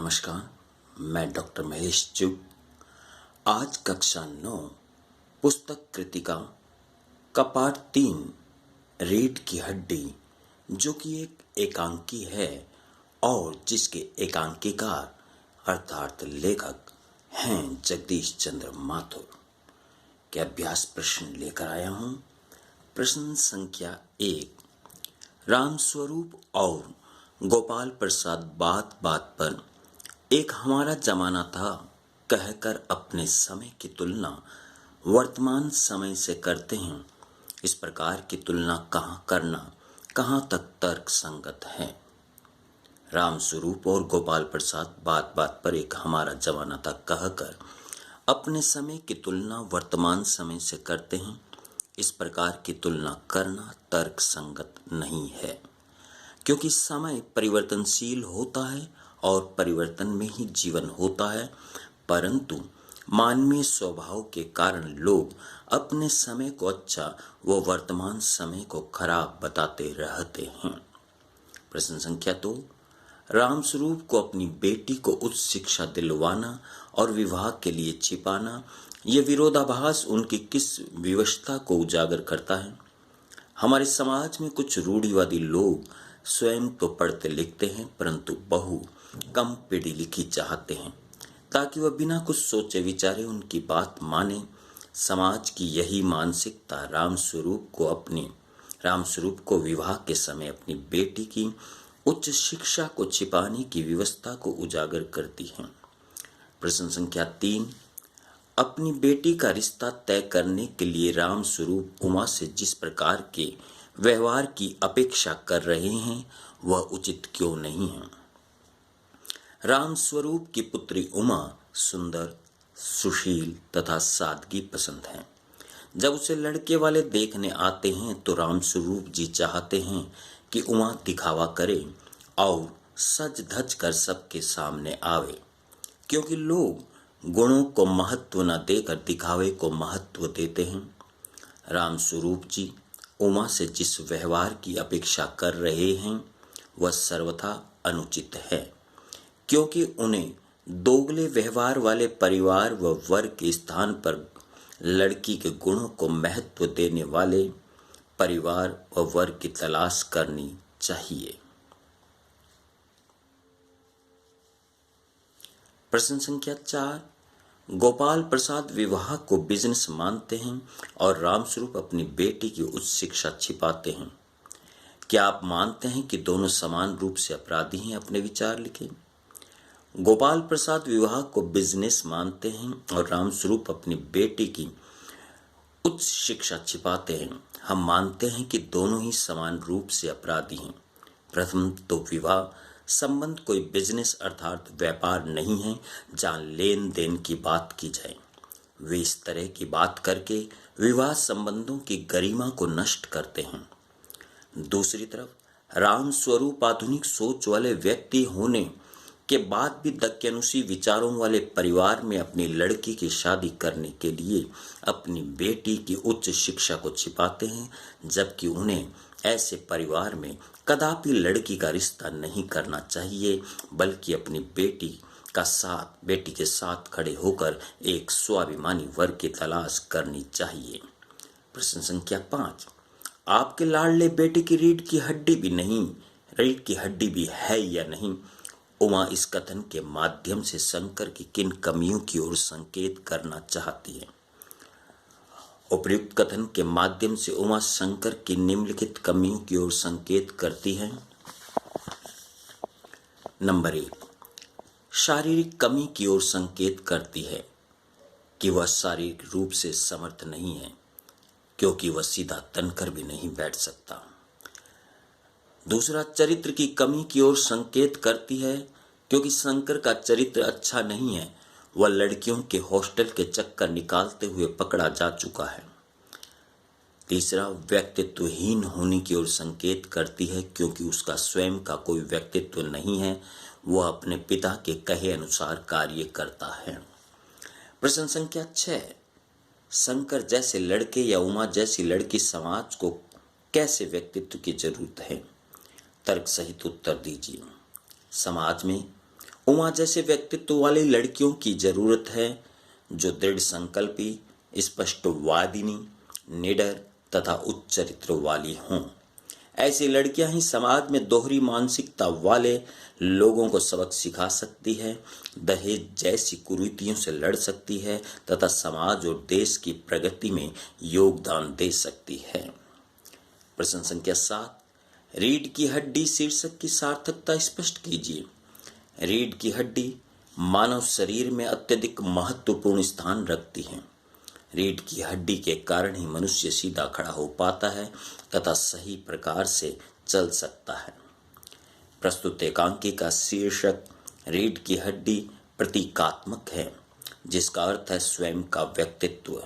नमस्कार, मैं डॉक्टर महेश चुग। आज कक्षा 9 पुस्तक कृतिका कपाट 3 रीढ़ की हड्डी, जो कि एक एकांकी है और जिसके एकांकीकार अर्थात लेखक हैं जगदीश चंद्र माथुर के अभ्यास प्रश्न लेकर आया हूं। प्रश्न संख्या 1। रामस्वरूप और गोपाल प्रसाद बात बात पर एक हमारा जमाना था कहकर अपने समय की तुलना वर्तमान समय से करते हैं। इस प्रकार की तुलना कहाँ करना कहाँ तक तर्क संगत है। रामस्वरूप और गोपाल प्रसाद बात बात पर एक हमारा जमाना था कहकर अपने समय की तुलना वर्तमान समय से करते हैं। इस प्रकार की तुलना करना तर्क संगत नहीं है, क्योंकि समय परिवर्तनशील होता है और परिवर्तन में ही जीवन होता है। परंतु मानवीय स्वभाव के कारण लोग अपने समय को अच्छा व वर्तमान समय को खराब बताते रहते हैं। प्रश्न संख्या 2। रामस्वरूप को अपनी बेटी को उच्च शिक्षा दिलवाना और विवाह के लिए छिपाना, यह विरोधाभास उनकी किस विवशता को उजागर करता है। हमारे समाज में कुछ रूढ़िवादी लोग स्वयं तो पढ़ते लिखते हैं, परंतु बहू कम पढ़ी लिखी चाहते हैं ताकि वह बिना कुछ सोचे विचारे उनकी बात माने। समाज की यही मानसिकता रामस्वरूप को विवाह के समय अपनी बेटी की उच्च शिक्षा को छिपाने की व्यवस्था को उजागर करती है। प्रश्न संख्या 3। अपनी बेटी का रिश्ता तय करने के लिए रामस्वरूप उमा से जिस प्रकार के व्यवहार की अपेक्षा कर रहे हैं वह उचित क्यों नहीं है। रामस्वरूप की पुत्री उमा सुंदर, सुशील तथा सादगी पसंद है। जब उसे लड़के वाले देखने आते हैं तो रामस्वरूप जी चाहते हैं कि उमा दिखावा करे और सज धज कर सबके सामने आवे, क्योंकि लोग गुणों को महत्व न देकर दिखावे को महत्व देते हैं। रामस्वरूप जी उमा से जिस व्यवहार की अपेक्षा कर रहे हैं वह सर्वथा अनुचित है, क्योंकि उन्हें दोगले व्यवहार वाले परिवार व वर्ग के स्थान पर लड़की के गुणों को महत्व देने वाले परिवार व वर्ग की तलाश करनी चाहिए। प्रश्न संख्या 4। गोपाल प्रसाद विवाह को बिजनेस मानते हैं और रामस्वरूप अपनी बेटी की उच्च शिक्षा छिपाते हैं। क्या आप मानते हैं कि दोनों समान रूप से अपराधी हैं? अपने विचार लिखें। गोपाल प्रसाद विवाह को बिजनेस मानते हैं और रामस्वरूप अपनी बेटी की उच्च शिक्षा छिपाते हैं। हम मानते हैं कि दोनों ही समान रूप से अपराधी हैं। प्रथम तो विवाह संबंध कोई बिजनेस अर्थात व्यापार नहीं है जहां लेन देन की बात की जाए। वे इस तरह की बात करके विवाह संबंधों की गरिमा को नष्ट करते हैं। दूसरी तरफ रामस्वरूप आधुनिक सोच वाले व्यक्ति होने के बाद भी दक्यानुसी विचारों वाले परिवार में अपनी लड़की की शादी करने के लिए अपनी बेटी की उच्च शिक्षा को छिपाते हैं, जबकि उन्हें ऐसे परिवार में कदापि लड़की का रिश्ता नहीं करना चाहिए, बल्कि अपनी बेटी के साथ खड़े होकर एक स्वाभिमानी वर्ग की तलाश करनी चाहिए। प्रश्न संख्या 5। आपके लाडले बेटे की रीढ़ की हड्डी भी है या नहीं? उमा इस कथन के माध्यम से शंकर की किन कमियों की ओर संकेत करना चाहती है? उपर्युक्त कथन के माध्यम से उमा शंकर की निम्नलिखित कमियों की ओर संकेत करती है। नंबर 1, शारीरिक कमी की ओर संकेत करती है कि वह शारीरिक रूप से समर्थ नहीं है, क्योंकि वह सीधा तनकर भी नहीं बैठ सकता। दूसरा, चरित्र की कमी की ओर संकेत करती है, क्योंकि शंकर का चरित्र अच्छा नहीं है। वह लड़कियों के हॉस्टल के चक्कर निकालते हुए पकड़ा जा चुका है। तीसरा, व्यक्तित्वहीन होने की ओर संकेत करती है, क्योंकि उसका स्वयं का कोई व्यक्तित्व नहीं है। वह अपने पिता के कहे अनुसार कार्य करता है। प्रश्न संख्या 6। शंकर जैसे लड़के या उमा जैसी लड़की समाज को कैसे व्यक्तित्व की जरूरत है? तर्क सहित उत्तर दीजिए। समाज में उमा जैसे व्यक्तित्व वाली लड़कियों की जरूरत है जो दृढ़ संकल्पी, स्पष्टवादिनी, निडर तथा उच्च चरित्र वाली हों। ऐसी लड़कियां ही समाज में दोहरी मानसिकता वाले लोगों को सबक सिखा सकती है, दहेज जैसी कुरीतियों से लड़ सकती है तथा समाज और देश की प्रगति में योगदान दे सकती है। प्रश्न संख्या 7, रीढ़ की हड्डी शीर्षक की सार्थकता स्पष्ट कीजिए। रीढ़ की हड्डी मानव शरीर में अत्यधिक महत्वपूर्ण स्थान रखती है। रीढ़ की हड्डी के कारण ही मनुष्य सीधा खड़ा हो पाता है तथा सही प्रकार से चल सकता है। प्रस्तुत एकांकी का शीर्षक रीढ़ की हड्डी प्रतीकात्मक है, जिसका अर्थ है स्वयं का व्यक्तित्व।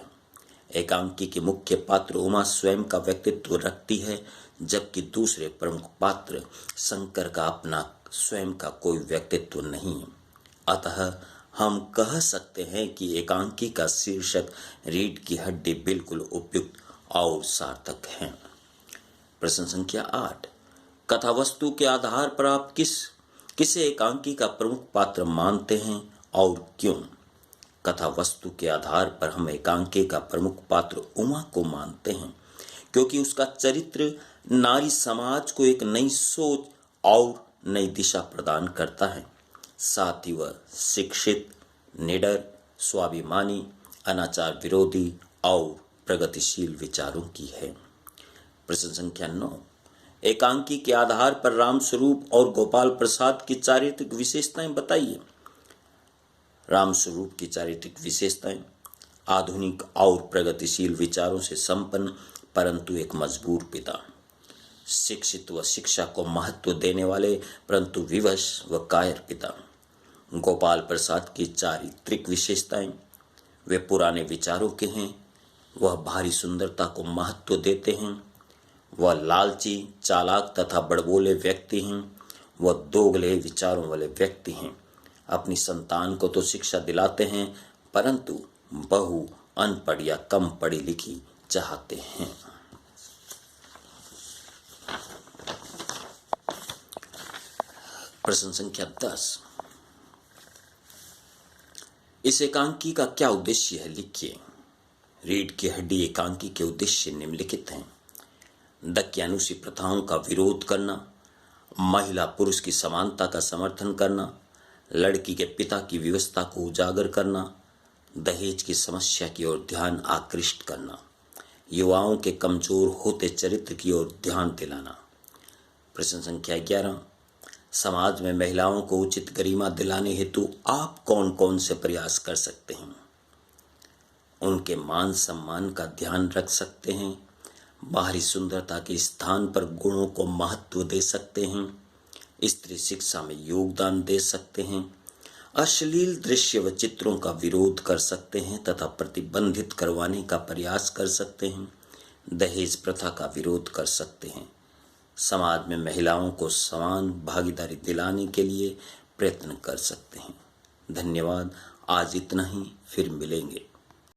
एकांकी के मुख्य पात्र उमा स्वयं का व्यक्तित्व रखती है, जबकि दूसरे प्रमुख पात्र शंकर का अपना स्वयं का कोई व्यक्तित्व नहीं। अतः हम कह सकते हैं कि एकांकी का शीर्षक रीढ़ की हड्डी बिल्कुल उपयुक्त और सार्थक है। प्रश्न संख्या 8, कथा वस्तु के आधार पर आप किसे एकांकी का प्रमुख पात्र मानते हैं और क्यों? कथा वस्तु के आधार पर हम एकांकी का प्रमुख पात्र उमा को मानते हैं, क्योंकि उसका चरित्र नारी समाज को एक नई सोच और नई दिशा प्रदान करता है। साथ ही वह शिक्षित, निडर, स्वाभिमानी, अनाचार विरोधी और प्रगतिशील विचारों की है। प्रश्न संख्या 9, एकांकी के आधार पर रामस्वरूप और गोपाल प्रसाद की चारित्रिक विशेषताएं बताइए। रामस्वरूप की चारित्रिक विशेषताएं आधुनिक और प्रगतिशील विचारों से संपन्न परंतु एक मजबूर पिता, शिक्षित व शिक्षा को महत्व देने वाले परंतु विवश व कायर पिता। गोपाल प्रसाद की चारित्रिक विशेषताएं, वे पुराने विचारों के हैं, वह भारी सुंदरता को महत्व देते हैं, वह लालची, चालाक तथा बड़बोले व्यक्ति हैं, वह दोगले विचारों वाले व्यक्ति हैं। अपनी संतान को तो शिक्षा दिलाते हैं परंतु बहु अनपढ़ या कम पढ़ी लिखी चाहते हैं। प्रश्न संख्या 10, इस एकांकी का क्या उद्देश्य है, लिखिए। रीढ़ की हड्डी एकांकी के उद्देश्य निम्नलिखित हैं। दक्यानुसी प्रथाओं का विरोध करना, महिला पुरुष की समानता का समर्थन करना, लड़की के पिता की विवशता को उजागर करना, दहेज की समस्या की ओर ध्यान आकृष्ट करना, युवाओं के कमजोर होते चरित्र की ओर ध्यान दिलाना। प्रश्न संख्या 11, समाज में महिलाओं को उचित गरिमा दिलाने हेतु आप कौन कौन से प्रयास कर सकते हैं? उनके मान सम्मान का ध्यान रख सकते हैं, बाहरी सुंदरता के स्थान पर गुणों को महत्व दे सकते हैं, स्त्री शिक्षा में योगदान दे सकते हैं, अश्लील दृश्य व चित्रों का विरोध कर सकते हैं तथा प्रतिबंधित करवाने का प्रयास कर सकते हैं, दहेज प्रथा का विरोध कर सकते हैं, समाज में महिलाओं को समान भागीदारी दिलाने के लिए प्रयत्न कर सकते हैं। धन्यवाद। आज इतना ही, फिर मिलेंगे।